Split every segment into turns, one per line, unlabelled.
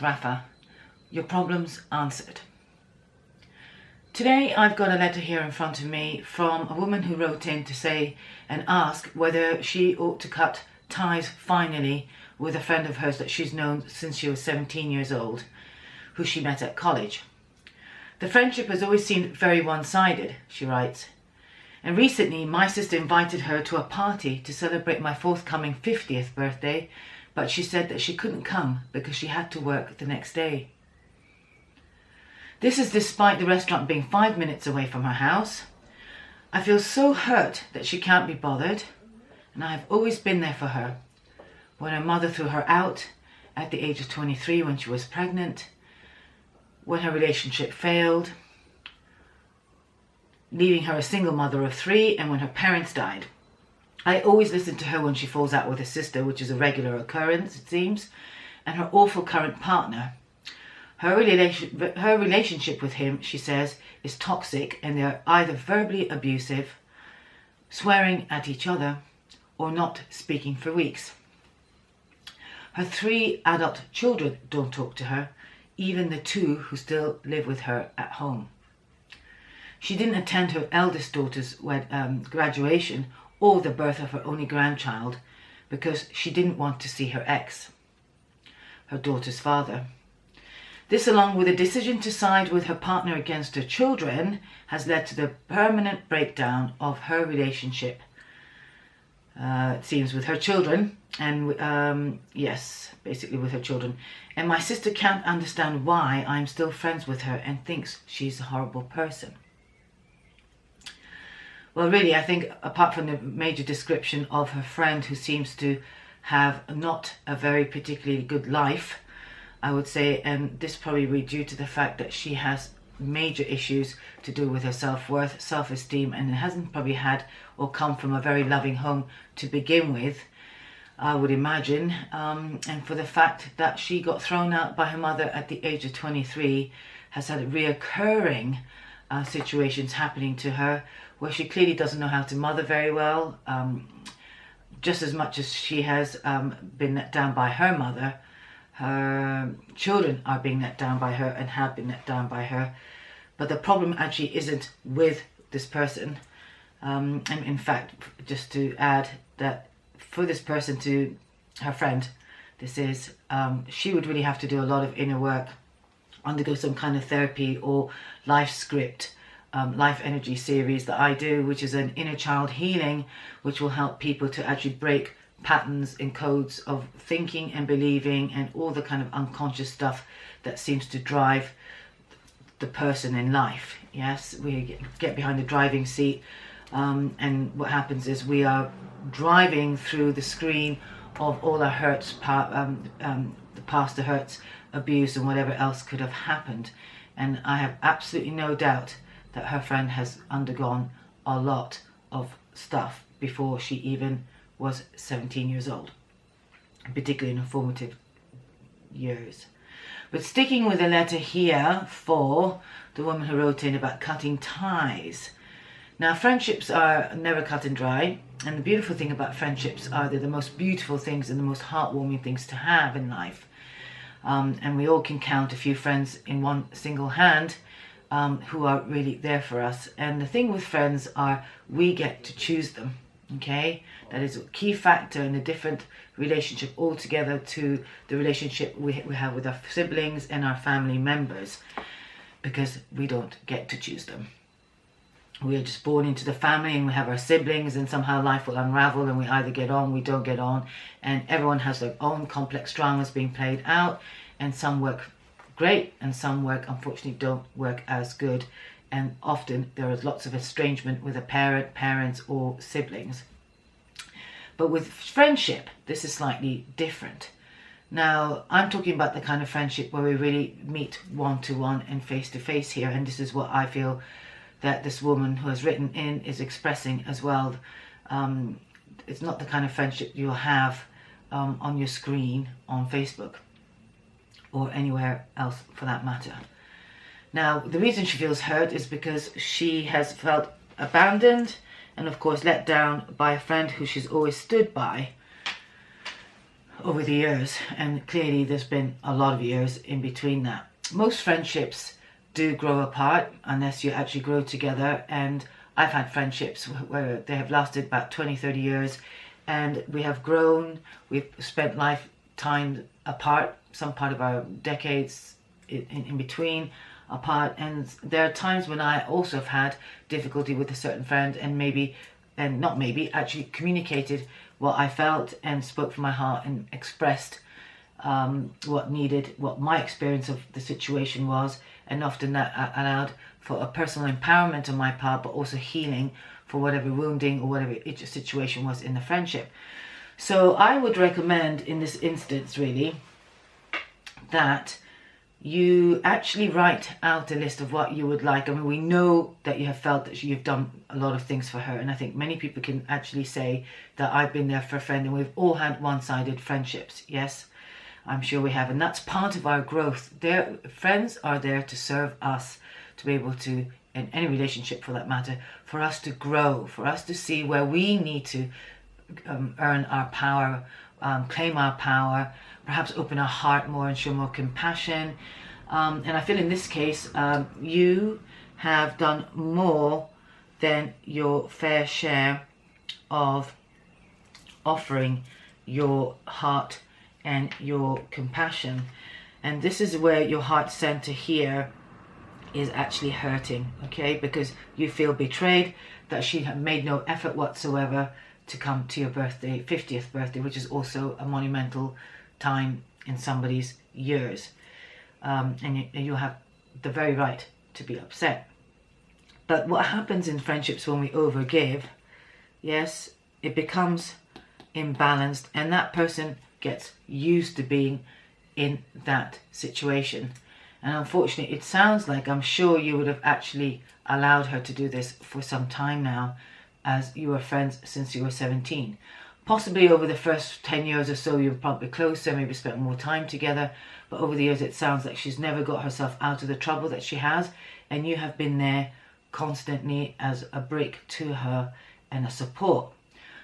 Rafah. Your problems answered. Today I've got a letter here in front of me from a woman who wrote in to say and ask whether she ought to cut ties finally with a friend of hers that she's known since she was 17 years old, who she met at college. The friendship has always seemed very one-sided, she writes. And recently my sister invited her to a party to celebrate my forthcoming 50th birthday, but she said that she couldn't come because she had to work the next day. This is despite the restaurant being 5 minutes away from her house. I feel so hurt that she can't be bothered, and I have always been there for her. When her mother threw her out at the age of 23 when she was pregnant, when her relationship failed, leaving her a single mother of 3, and when her parents died. I always listen to her when she falls out with her sister, which is a regular occurrence, it seems, and her awful current partner. Her relationship with him, she says, is toxic, and they are either verbally abusive, swearing at each other, or not speaking for weeks. Her 3 adult children don't talk to her, even the 2 who still live with her at home. She didn't attend her eldest daughter's graduation or the birth of her only grandchild because she didn't want to see her ex, her daughter's father. This, along with a decision to side with her partner against her children, has led to the permanent breakdown of her relationship, it seems, with her children. And yes, basically with her children. And my sister can't understand why I'm still friends with her and thinks she's a horrible person. Well, really, I think apart from the major description of her friend who seems to have not a very particularly good life, I would say, and this probably be due to the fact that she has major issues to do with her self-worth, self-esteem, and it hasn't probably had or come from a very loving home to begin with, I would imagine, and for the fact that she got thrown out by her mother at the age of 23, has had reoccurring situations happening to her where she clearly doesn't know how to mother very well, just as much as she has been let down by her mother. Her children are being let down by her and have been let down by her. But the problem actually isn't with this person. And in fact, just to add that for this person to her friend, this is, she would really have to do a lot of inner work, undergo some kind of therapy or life script, life energy series that I do, which is an inner child healing, which will help people to actually break patterns and codes of thinking and believing and all the kind of unconscious stuff that seems to drive the person in life. Yes, we get behind the driving seat, and what happens is we are driving through the screen of all our hurts, the past hurts, abuse, and whatever else could have happened. And I have absolutely no doubt that her friend has undergone a lot of stuff before she even was 17 years old, particularly in her formative years. But sticking with the letter here for the woman who wrote in about cutting ties. Now, friendships are never cut and dry, and the beautiful thing about friendships are they're the most beautiful things and the most heartwarming things to have in life. And we all can count a few friends in one single hand who are really there for us. And the thing with friends are we get to choose them. Okay, that is a key factor in a different relationship altogether to the relationship we have with our siblings and our family members, because we don't get to choose them. We are just born into the family and we have our siblings, and somehow life will unravel and we either get on, we don't get on, and everyone has their own complex dramas being played out, and some work great and some work unfortunately don't work as good. And often there is lots of estrangement with a parent, parents, or siblings. But with friendship, this is slightly different. Now, I'm talking about the kind of friendship where we really meet one-to-one and face-to-face here. And this is what I feel that this woman who has written in is expressing as well. It's not the kind of friendship you'll have on your screen on Facebook or anywhere else for that matter. Now, the reason she feels hurt is because she has felt abandoned and, of course, let down by a friend who she's always stood by. over the years, and clearly there's been a lot of years in between that. Most friendships do grow apart unless you actually grow together, and I've had friendships where they have lasted about 20-30 years, and we have grown, we've spent lifetime apart, some part of our decades in between apart, and there are times when I also have had difficulty with a certain friend, and actually communicated what I felt and spoke from my heart and expressed what my experience of the situation was, and often that allowed for a personal empowerment on my part, but also healing for whatever wounding or whatever situation was in the friendship. So I would recommend in this instance really that you actually write out a list of what you would like. I mean, we know that you have felt that you've done a lot of things for her, and I think many people can actually say that I've been there for a friend, and we've all had one-sided friendships. Yes, I'm sure we have, and that's part of our growth. Friends are there to serve us, to be able to, in any relationship for that matter, for us to grow, for us to see where we need to earn our power, claim our power, perhaps open our heart more and show more compassion. And I feel in this case, you have done more than your fair share of offering your heart and your compassion. And this is where your heart center here is actually hurting, okay? Because you feel betrayed, that she had made no effort whatsoever to come to your birthday, 50th birthday, which is also a monumental time in somebody's years. And you have the very right to be upset. But what happens in friendships when we overgive, yes, it becomes imbalanced, and that person gets used to being in that situation. And unfortunately, it sounds like, I'm sure you would have actually allowed her to do this for some time now, as you were friends since you were 17. Possibly over the first 10 years or so, you were probably closer, maybe spent more time together. But over the years, it sounds like she's never got herself out of the trouble that she has. And you have been there constantly as a brick to her and a support.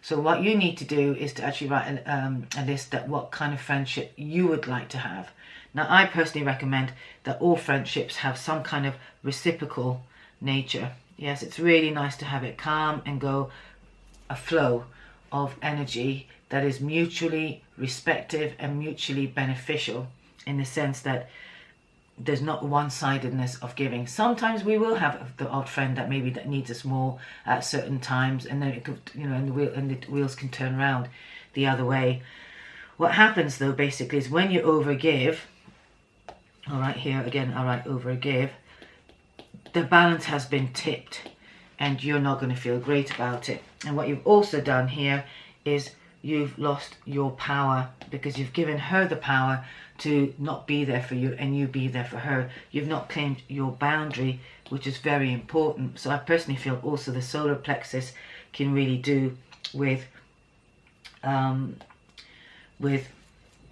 So what you need to do is to actually write a list that what kind of friendship you would like to have. Now, I personally recommend that all friendships have some kind of reciprocal nature. Yes, it's really nice to have it calm and go a flow of energy that is mutually respective and mutually beneficial, in the sense that there's not one-sidedness of giving. Sometimes we will have the odd friend that maybe that needs us more at certain times, and then it could, and the wheels can turn around the other way. What happens though basically is when you overgive, all right, here again, all right, overgive, the balance has been tipped, and you're not going to feel great about it. And what you've also done here is you've lost your power, because you've given her the power to not be there for you and you be there for her. You've not claimed your boundary, which is very important. So I personally feel also the solar plexus can really do with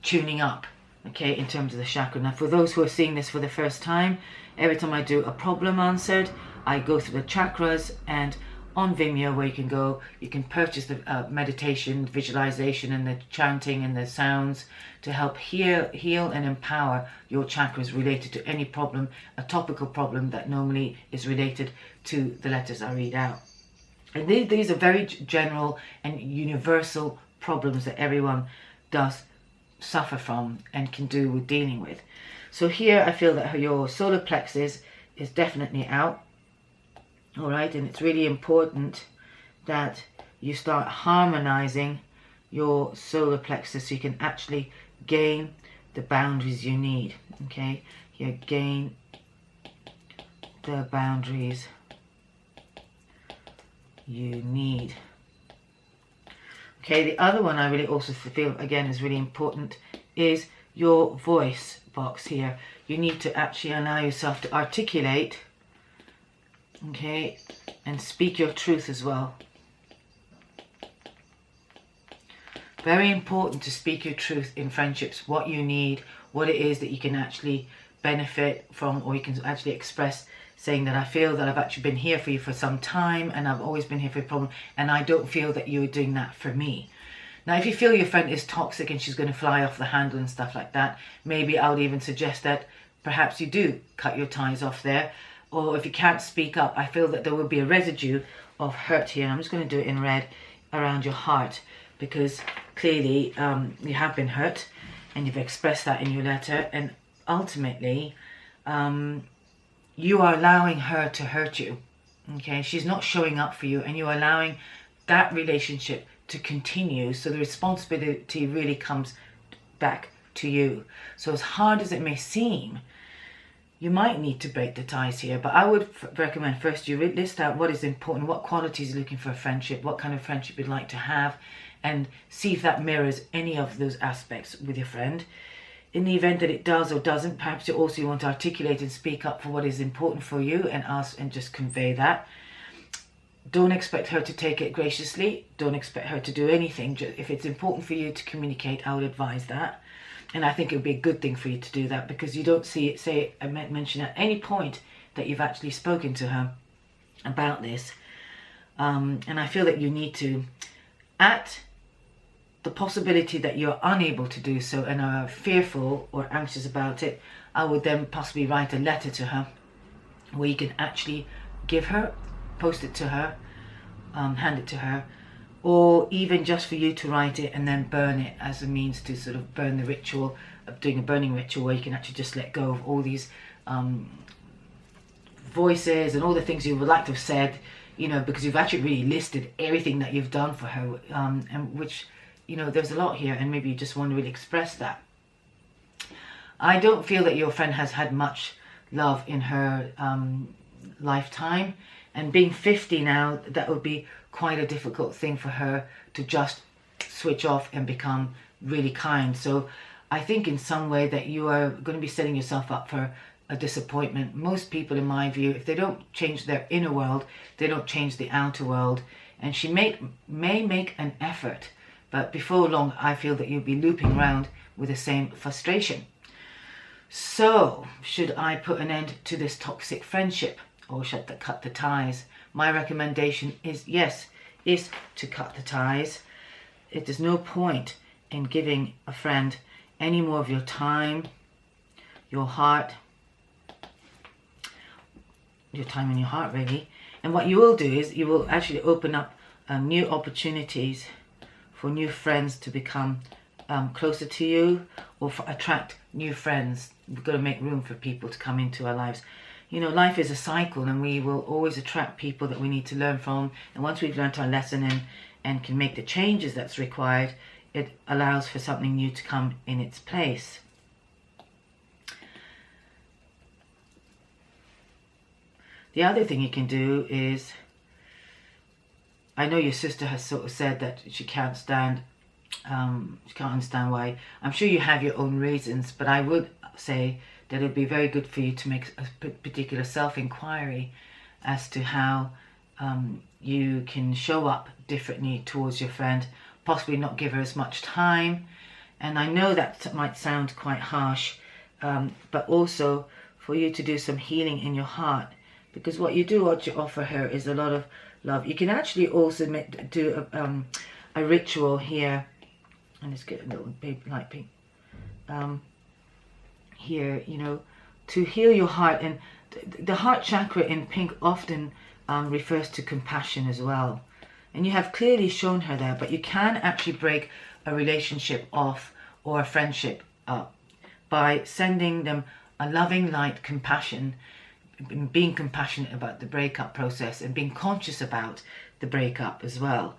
tuning up, okay, in terms of the chakra. Now, for those who are seeing this for the first time, every time I do a problem answered, I go through the chakras, and on Vimeo, where you can purchase the meditation, visualization, and the chanting and the sounds to help heal and empower your chakras related to any problem, a topical problem that normally is related to the letters I read out. And these are very general and universal problems that everyone does suffer from and can do with dealing with. So here I feel that your solar plexus is definitely out. All right, and it's really important that you start harmonizing your solar plexus so you can actually gain the boundaries you need. Okay, you gain the boundaries you need. Okay, the other one I really also feel again is really important is your voice box here. You need to actually allow yourself to articulate, okay, and speak your truth as well. Very important to speak your truth in friendships, what you need, what it is that you can actually benefit from, or you can actually express, saying that I feel that I've actually been here for you for some time, and I've always been here for your problem, and I don't feel that you're doing that for me. Now, if you feel your friend is toxic and she's going to fly off the handle and stuff like that, maybe I would even suggest that perhaps you do cut your ties off there. Or if you can't speak up, I feel that there will be a residue of hurt here. I'm just going to do it in red around your heart, because clearly you have been hurt and you've expressed that in your letter, and ultimately you are allowing her to hurt you. Okay, she's not showing up for you, and you're allowing that relationship to continue, so the responsibility really comes back to you. So as hard as it may seem, you might need to break the ties here, but I would recommend first you list out what is important, what qualities you're looking for a friendship, what kind of friendship you'd like to have, and see if that mirrors any of those aspects with your friend. In the event that it does or doesn't, perhaps you also want to articulate and speak up for what is important for you, and ask and just convey that. Don't expect her to take it graciously. Don't expect her to do anything. If it's important for you to communicate, I would advise that. And I think it would be a good thing for you to do that, because you don't see it mention at any point that you've actually spoken to her about this. And I feel that you need to, at the possibility that you're unable to do so and are fearful or anxious about it, I would then possibly write a letter to her where you can actually give her, post it to her, hand it to her, or even just for you to write it and then burn it as a means to sort of burn the ritual of doing a burning ritual, where you can actually just let go of all these voices and all the things you would like to have said, you know, because you've actually really listed everything that you've done for her, and which, you know, there's a lot here, and maybe you just want to really express that. I don't feel that your friend has had much love in her lifetime, and being 50 now, that would be quite a difficult thing for her to just switch off and become really kind. So I think in some way that you are going to be setting yourself up for a disappointment. Most people, in my view, if they don't change their inner world, they don't change the outer world. And she may make an effort, but before long I feel that you'll be looping around with the same frustration. So should I put an end to this toxic friendship, or should I cut the ties? My recommendation is yes, is to cut the ties. It is no point in giving a friend any more of your time, your heart, your time and your heart really. And what you will do is you will actually open up new opportunities for new friends to become closer to you, or attract new friends. We've got to make room for people to come into our lives. You know, life is a cycle, and we will always attract people that we need to learn from. And once we've learned our lesson and can make the changes that's required, it allows for something new to come in its place. The other thing you can do is, I know your sister has sort of said that she can't understand why. I'm sure you have your own reasons, but I would say that it would be very good for you to make a particular self-inquiry as to how you can show up differently towards your friend, possibly not give her as much time. And I know that might sound quite harsh, but also for you to do some healing in your heart, because what you offer her is a lot of love. You can actually also do a ritual here, and let's get a little baby light pink here, you know, to heal your heart. And the heart chakra in pink often refers to compassion as well, and you have clearly shown her there. But you can actually break a relationship off, or a friendship up, by sending them a loving light compassion, being compassionate about the breakup process and being conscious about the breakup as well.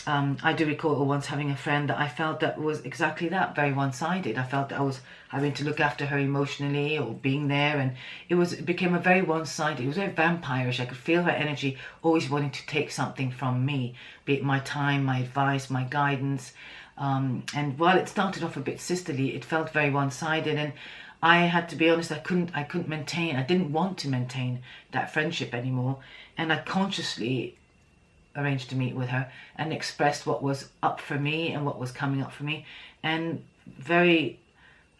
I do recall once having a friend that I felt that was exactly that, very one-sided. I felt that I was having to look after her emotionally, or being there, and it became a very one-sided. It was very vampirish. I could feel her energy always wanting to take something from me, be it my time, my advice, my guidance. And while it started off a bit sisterly, it felt very one-sided, and I had to be honest, I couldn't maintain, I didn't want to maintain that friendship anymore. And I consciously arranged to meet with her and expressed what was up for me and what was coming up for me. And very,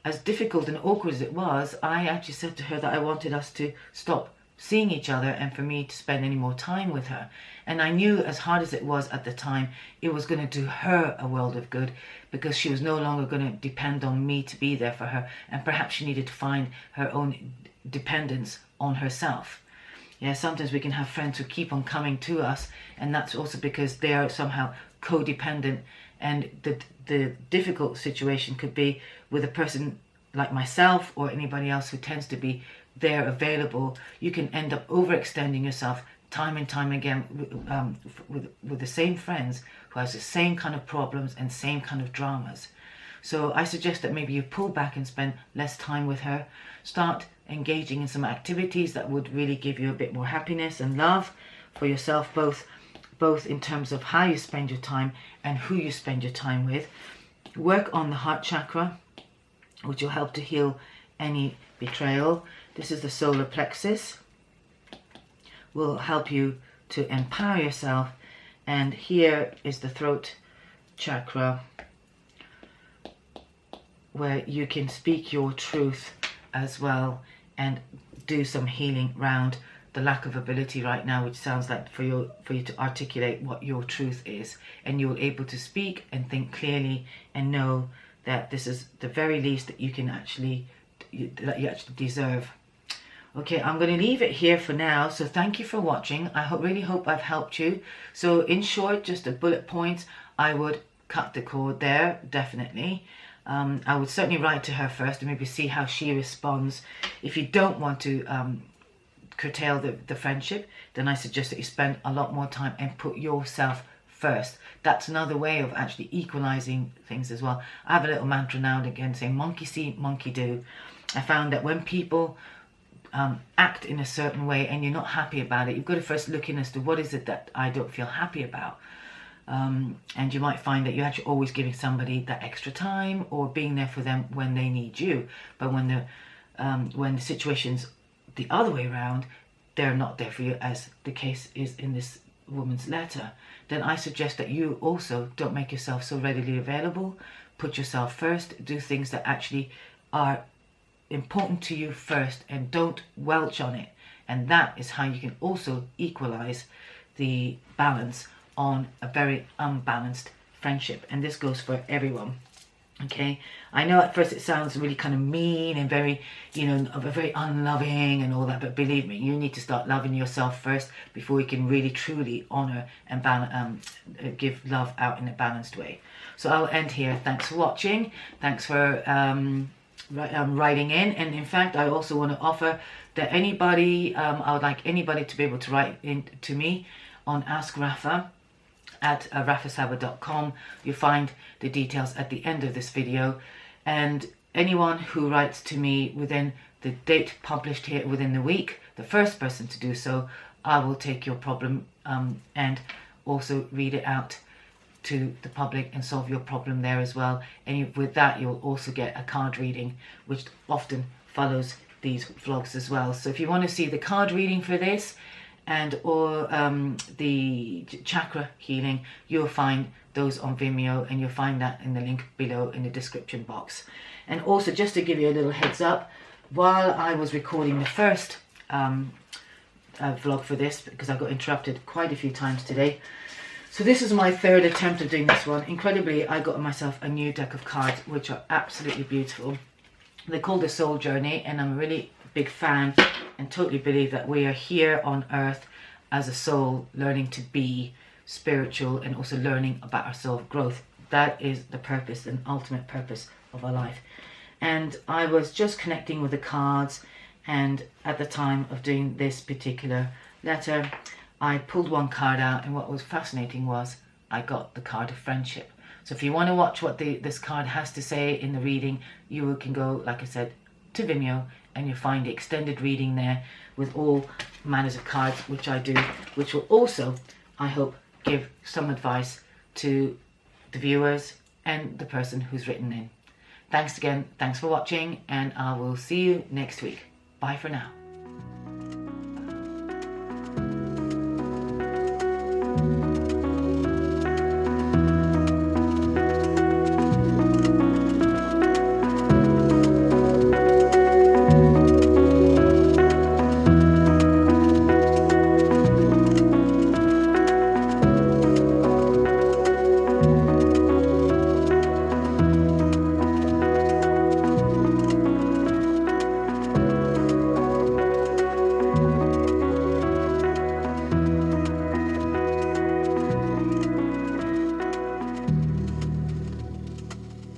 as difficult and awkward as it was, I actually said to her that I wanted us to stop seeing each other and for me to spend any more time with her. And I knew, as hard as it was at the time, it was going to do her a world of good, because she was no longer going to depend on me to be there for her, and perhaps she needed to find her own dependence on herself. Yeah, sometimes we can have friends who keep on coming to us, and that's also because they are somehow codependent. And the difficult situation could be with a person like myself or anybody else who tends to be there available. You can end up overextending yourself time and time again with the same friends who has the same kind of problems and same kind of dramas. So I suggest that maybe you pull back and spend less time with her. Start engaging in some activities that would really give you a bit more happiness and love for yourself, both in terms of how you spend your time and who you spend your time with. Work on the heart chakra, which will help to heal any betrayal. This is the solar plexus. Will help you to empower yourself. And here is the throat chakra, where you can speak your truth as well and do some healing around the lack of ability right now, which sounds like for you to articulate what your truth is, and you're able to speak and think clearly and know that this is the very least that you actually deserve. Okay, I'm going to leave it here for now. So thank you for watching. I really hope I've helped you. So in short, just the bullet points, I would cut the cord there, definitely. I would certainly write to her first and maybe see how she responds. If you don't want to curtail the friendship, then I suggest that you spend a lot more time and put yourself first. That's another way of actually equalizing things as well. I have a little mantra now and again saying monkey see, monkey do. I found that when people act in a certain way and you're not happy about it, you've got to first look in as to what is it that I don't feel happy about. And you might find that you're actually always giving somebody that extra time or being there for them when they need you. But when the situation's the other way around, they're not there for you, as the case is in this woman's letter, then I suggest that you also don't make yourself so readily available. Put yourself first. Do things that actually are important to you first, and don't welch on it. And that is how you can also equalize the balance on a very unbalanced friendship. And this goes for everyone. Okay, I know at first it sounds really kind of mean and very, very unloving and all that, but believe me, you need to start loving yourself first before you can really truly honor and give love out in a balanced way. So I'll end here. Thanks for watching. Thanks for writing in. And in fact, I also want to offer that anybody, I would like anybody to be able to write in to me on Ask Rafah at rafahsaba.com. You'll find the details at the end of this video. And anyone who writes to me within the date published here within the week, the first person to do so, I will take your problem and also read it out to the public and solve your problem there as well. And with that, you'll also get a card reading, which often follows these vlogs as well. So if you want to see the card reading for this or the chakra healing, you'll find those on Vimeo, and you'll find that in the link below in the description box. And also, just to give you a little heads up, while I was recording the first vlog for this, because I got interrupted quite a few times today, so this is my third attempt of doing this one. Incredibly, I got myself a new deck of cards, which are absolutely beautiful. They're called the Soul Journey, and I'm a really big fan and totally believe that we are here on earth as a soul, learning to be spiritual and also learning about our self-growth. That is the purpose and ultimate purpose of our life. And I was just connecting with the cards, and at the time of doing this particular letter, I pulled one card out, and what was fascinating was I got the card of friendship. So if you want to watch what this card has to say in the reading, you can go, like I said, to Vimeo, and you'll find the extended reading there with all manners of cards, which I do, which will also, I hope, give some advice to the viewers and the person who's written in. Thanks again, thanks for watching, and I will see you next week. Bye for now.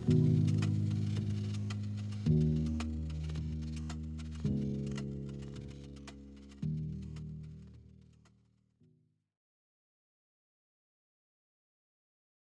you.